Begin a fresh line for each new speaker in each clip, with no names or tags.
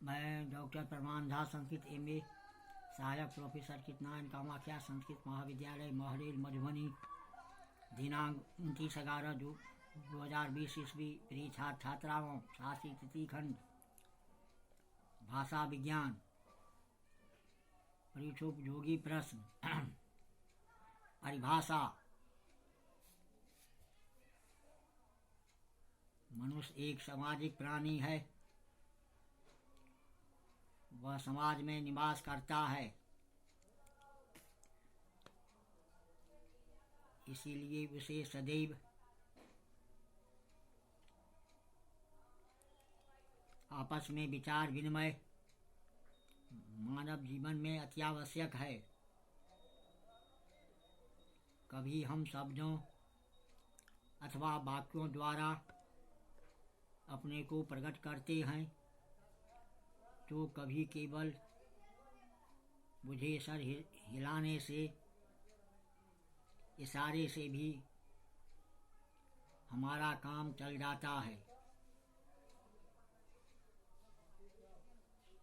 मैं doctor Parman Jha, Sanskrit MA, सहायक professor कितनायन, Kamakhya Sanskrit महाविद्यालय, महरेल, मधुबनी। दिनांक 29/11/2020 ईस्वी। प्रिय छात्र छात्राओं, शास्त्री तृतीय खंड भाषा विज्ञान परीक्षोपयोगी प्रश्न। परिभाषा। मनुष्य एक सामाजिक प्राणी है। वह समाज में निवास करता है, इसीलिए उसे सदैव आपस में विचार विनिमय मानव जीवन में अत्यावश्यक है। कभी हम शब्दों अथवा वाक्यों द्वारा अपने को प्रकट करते हैं, तो कभी केवल मुझे सर हिलाने से, इशारे से भी हमारा काम चल जाता है।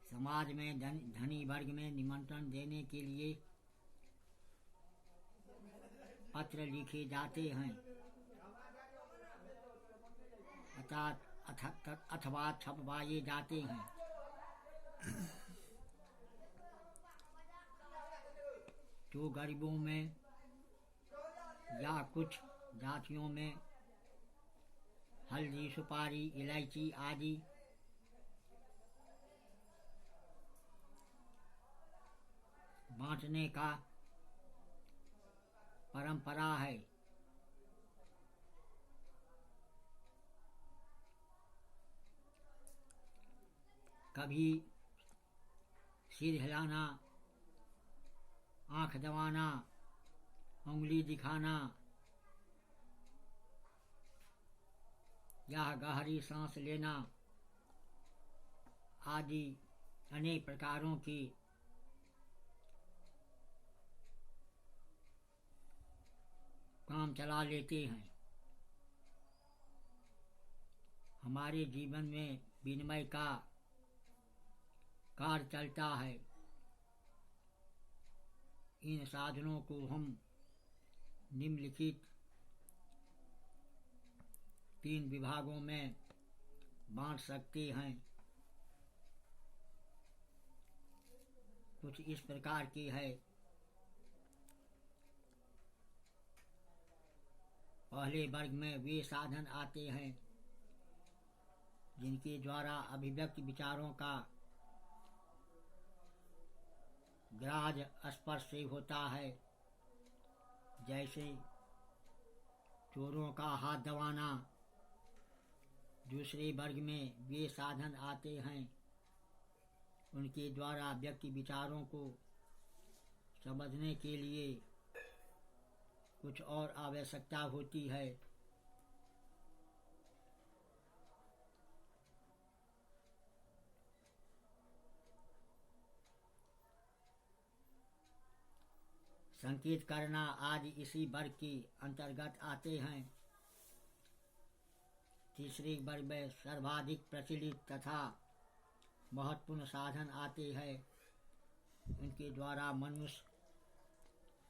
समाज में धनी वर्ग में निमंत्रण देने के लिए पत्र लिखे जाते हैं अथवा छपवाए जाते हैं। तो गरीबों में या कुछ जातियों में हल्दी, सुपारी, इलायची आदि बांटने का परंपरा है। कभी सिर हिलाना, आंख दबाना, उंगली दिखाना या गहरी सांस लेना आदि अनेक प्रकारों की काम चला लेते हैं। हमारे जीवन में विनिमय का कार्य चलता है। इन साधनों को हम निम्नलिखित 3 विभागों में बांट सकते हैं। कुछ इस प्रकार की है। पहले वर्ग में वे साधन आते हैं जिनके द्वारा अभिव्यक्ति विचारों का ग्राह्य स्पर्श से होता है, जैसे चोरों का हाथ दबाना। दूसरे वर्ग में वे साधन आते हैं उनके द्वारा व्यक्ति विचारों को समझने के लिए कुछ और आवश्यकता होती है। संकेत करना आदि इसी वर्ग के अंतर्गत आते हैं। तीसरे वर्ग में सर्वाधिक प्रचलित तथा महत्वपूर्ण साधन आते हैं। उनके द्वारा मनुष्य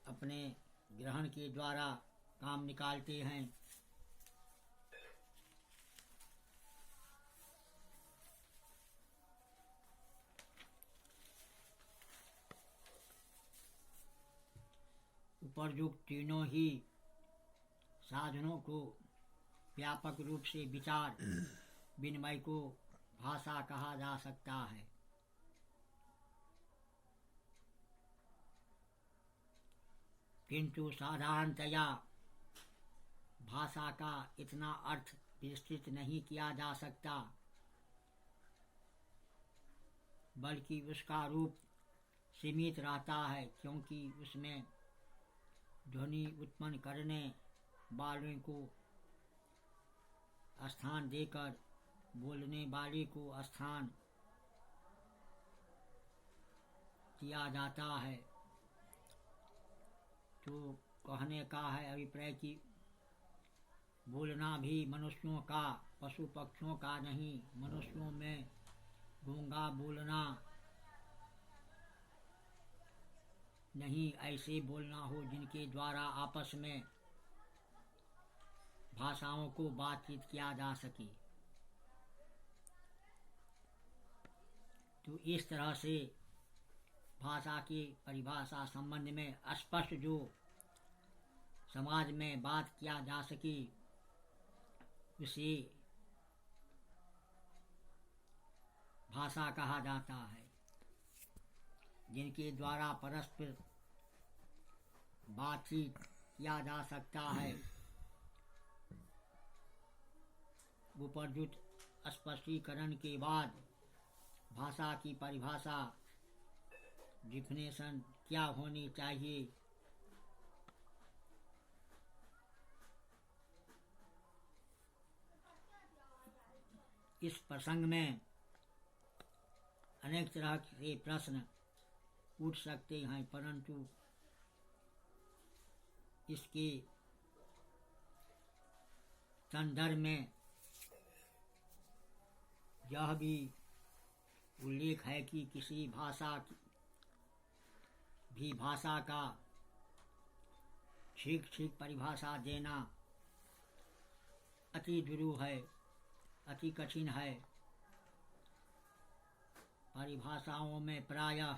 अपने ग्रहण के द्वारा काम निकालते हैं। उपरयुक्त तीनों ही साधनों को व्यापक रूप से विचार विनिमय को भाषा कहा जा सकता है। किंतु साधारणतया भाषा का इतना अर्थ विस्तृत नहीं किया जा सकता, बल्कि उसका रूप सीमित रहता है, क्योंकि उसमें ध्वनि उत्पन्न करने वाले को स्थान देकर बोलने वाले को स्थान किया जाता है। तो कहने का है अभिप्राय कि बोलना भी मनुष्यों का, पशु पक्षियों का नहीं, मनुष्यों में गूंगा बोलना नहीं, ऐसे बोलना हो जिनके द्वारा आपस में भाषाओं को बातचीत किया जा सके। तो इस तरह से भाषा की परिभाषा संबंध में स्पष्ट जो समाज में बात किया जा सके उसे भाषा कहा जाता है। जिनके द्वारा परस्पर बातचीत किया जा सकता है, उपर्युक्त स्पष्टीकरण के बाद भाषा की परिभाषा डिफिनेशन क्या होनी चाहिए, इस प्रसंग में अनेक तरह के प्रश्न उठ सकते हैं, परंतु इसके संदर्भ में यह भी उल्लेख है कि किसी भाषा का ठीक ठीक परिभाषा देना अति दुरूह है, अति कठिन है। परिभाषाओं में प्रायः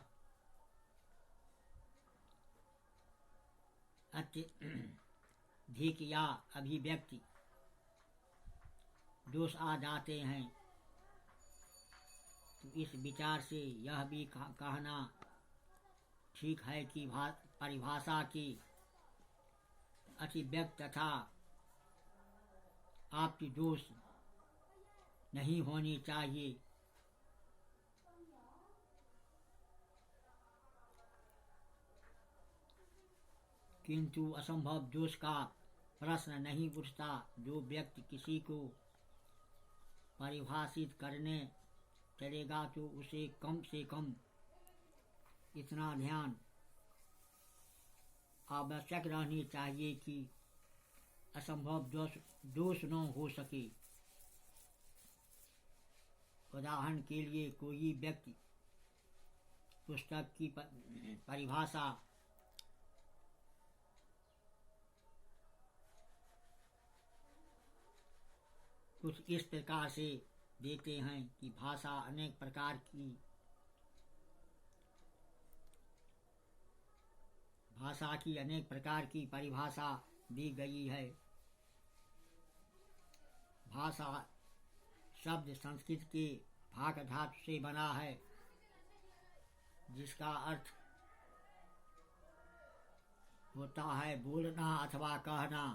अत्यधिक या अभिव्यक्ति दोष आ जाते हैं। तो इस विचार से यह भी कहना ठीक है कि परिभाषा की अतिव्यक्त तथा आपकी दोष नहीं होनी चाहिए। किंतु असंभव दोष का प्रश्न नहीं उठता। जो व्यक्ति किसी को परिभाषित करने चलेगा तो उसे कम से कम इतना ध्यान आवश्यक रहनी चाहिए कि असंभव दोष न हो सके। उदाहरण के लिए कोई व्यक्ति पुस्तक की परिभाषा कुछ इस प्रकार से देते हैं कि भाषा अनेक प्रकार की अनेक प्रकार की परिभाषा दी गई है। भाषा शब्द संस्कृत के भाग धातु से बना है, जिसका अर्थ होता है बोलना अथवा कहना।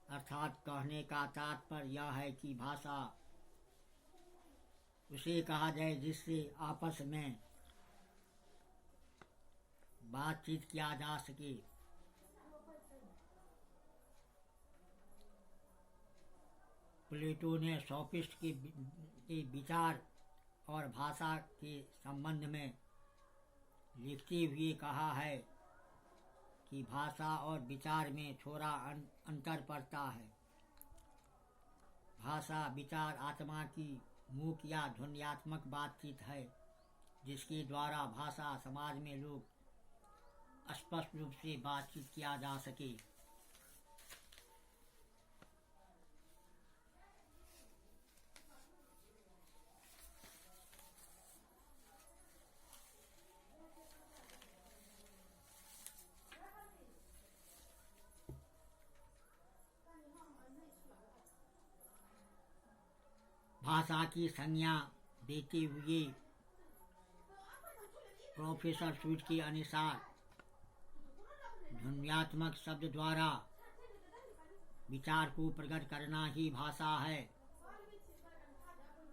अर्थात कहने का तात्पर्य यह है कि भाषा उसे कहा जाए जिससे आपस में बातचीत किया जा सके। प्लेटो ने सोफिस्ट के विचार और भाषा के संबंध में लिखते हुए कहा है कि भाषा और विचार में थोड़ा अंतर पड़ता है। भाषा विचार आत्मा की मूक या ध्वन्यात्मक बातचीत है, जिसके द्वारा भाषा समाज में लोग स्पष्ट रूप से बातचीत किया जा सके। भाषा की संज्ञा देते हुए प्रोफेसर सूट के अनुसार ध्वन्यात्मक शब्द द्वारा विचार को प्रकट करना ही भाषा है।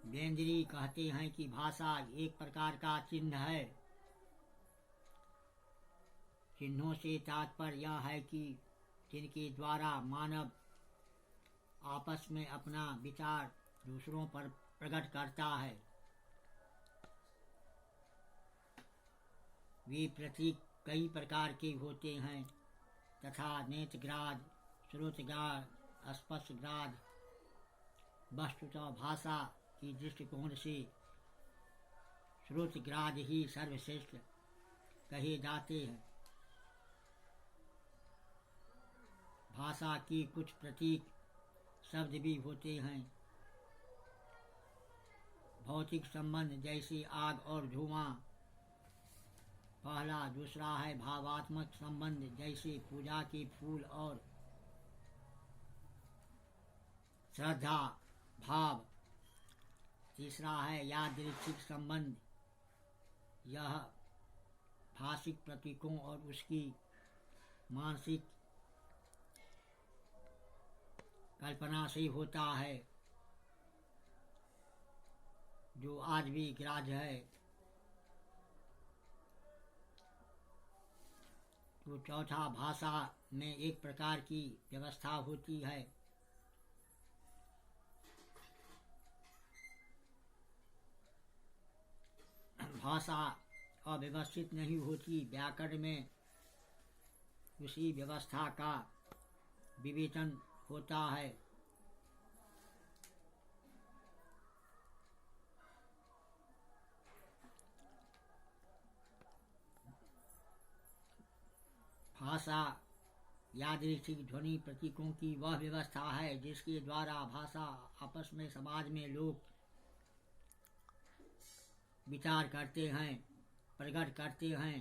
बेंद्री कहते हैं कि भाषा एक प्रकार का चिन्ह है। चिन्हों से तात्पर्य यह है कि जिनके द्वारा मानव आपस में अपना विचार दूसरों पर प्रकट करता है। वे प्रतीक कई प्रकार के होते हैं तथा नेत्रग्राह्य, श्रोत्रग्राह्य, स्पर्शग्राह्य। वस्तुतः भाषा की दृष्टिकोण से श्रुतग्राह्य ही सर्वश्रेष्ठ कहे जाते हैं। भाषा की कुछ प्रतीक शब्द भी होते हैं। भौतिक संबंध जैसे आग और धुआं पहला। दूसरा है भावात्मक संबंध जैसे पूजा के फूल और श्रद्धा भाव। तीसरा है यादृच्छिक संबंध, यह भाषिक प्रतीकों और उसकी मानसिक कल्पना से होता है, जो आज भी ग्राह्य है। तो चौथा, भाषा में एक प्रकार की व्यवस्था होती है। भाषा अव्यवस्थित नहीं होती। व्याकरण में उसी व्यवस्था का विवेचन होता है। भाषा यादृच्छिक ध्वनि प्रतीकों की वह व्यवस्था है जिसके द्वारा भाषा आपस में समाज में लोग विचार करते हैं, प्रकट करते हैं।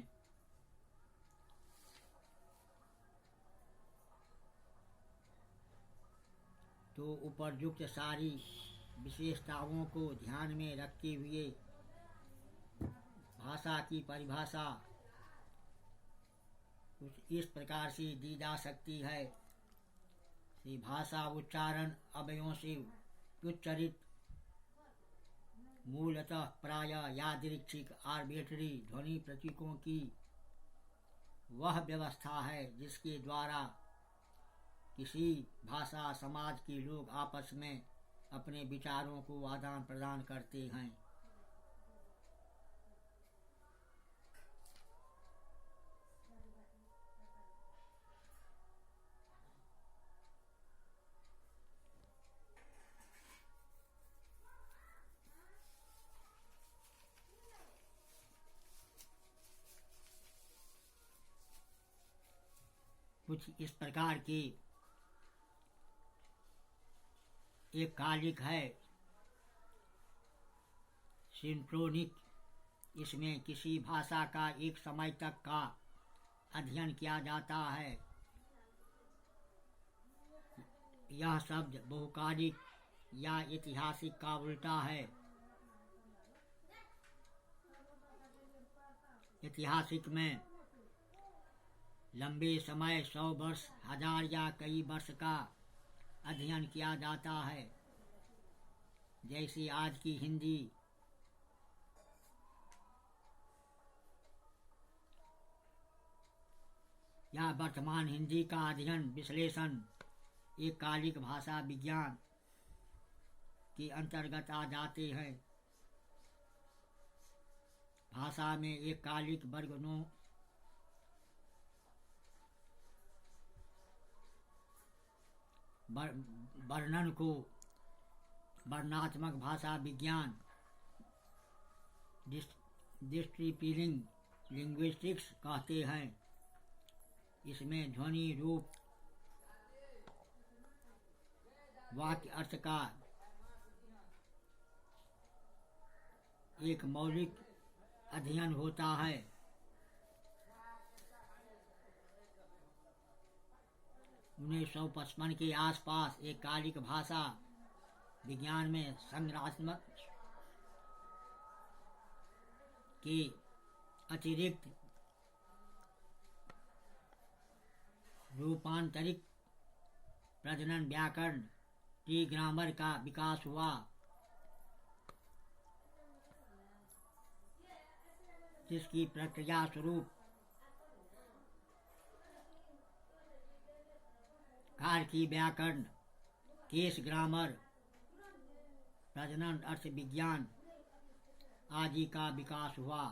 तो उपरयुक्त सारी विशेषताओं को ध्यान में रखते हुए भाषा की परिभाषा कुछ इस प्रकार से दी जा सकती है कि भाषा उच्चारण अवयवों से उच्चरित मूलतः प्राय यादृच्छिक आर्बिट्ररी ध्वनि प्रतीकों की वह व्यवस्था है जिसके द्वारा किसी भाषा समाज के लोग आपस में अपने विचारों को आदान प्रदान करते हैं। कुछ इस प्रकार के एक कालिक है सिंक्रोनिक। इसमें किसी भाषा का एक समय तक का अध्ययन किया जाता है। यह शब्द बहुकालिक या ऐतिहासिक का उल्टा है। ऐतिहासिक में लंबे समय 100 वर्ष, 1000 या कई वर्ष का अध्ययन किया जाता है। जैसे आज की हिंदी या वर्तमान हिंदी का अध्ययन विश्लेषण एक कालिक भाषा विज्ञान के अंतर्गत आ जाते हैं। भाषा में एक कालिक वर्गों वर्णन को वर्णात्मक भाषा विज्ञान डिस्क्रिप्टिव लिंग्विस्टिक्स कहते हैं। इसमें ध्वनि, रूप, वाक्य अर्थ का एक मौलिक अध्ययन होता है। 1955 के आसपास एक कालिक भाषा विज्ञान में संरचनात्मक के अतिरिक्त रूपांतरिक प्रजनन व्याकरण की ग्रामर का विकास हुआ, जिसकी प्रक्रिया स्वरूप कारकी व्याकरण, केस ग्रामर, प्रजनन अर्थ विज्ञान आदि का विकास हुआ।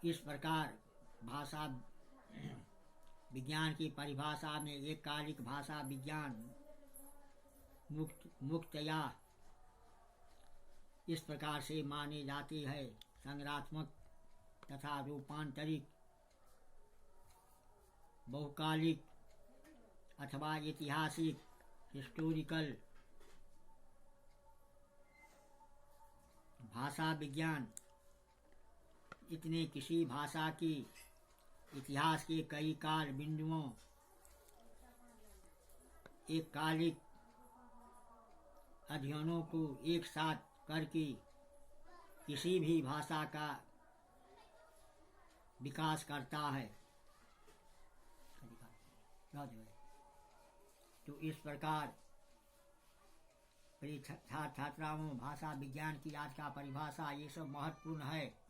इस प्रकार भाषा विज्ञान की परिभाषा में एक कालिक भाषा विज्ञान मुख्यतया इस प्रकार से माने जाते हैं। संग्रहात्मक तथा रूपांतरिक, बहुकालिक अथवा ऐतिहासिक, हिस्टोरिकल, भाषा विज्ञान, इतने किसी भाषा की इतिहास के कई काल बिंदुओं, एक कालिक अध्ययनों को एक साथ करके किसी भी भाषा का विकास करता है। तो इस प्रकार छात्राओं, भाषा विज्ञान की आज का परिभाषा ये सब महत्वपूर्ण है।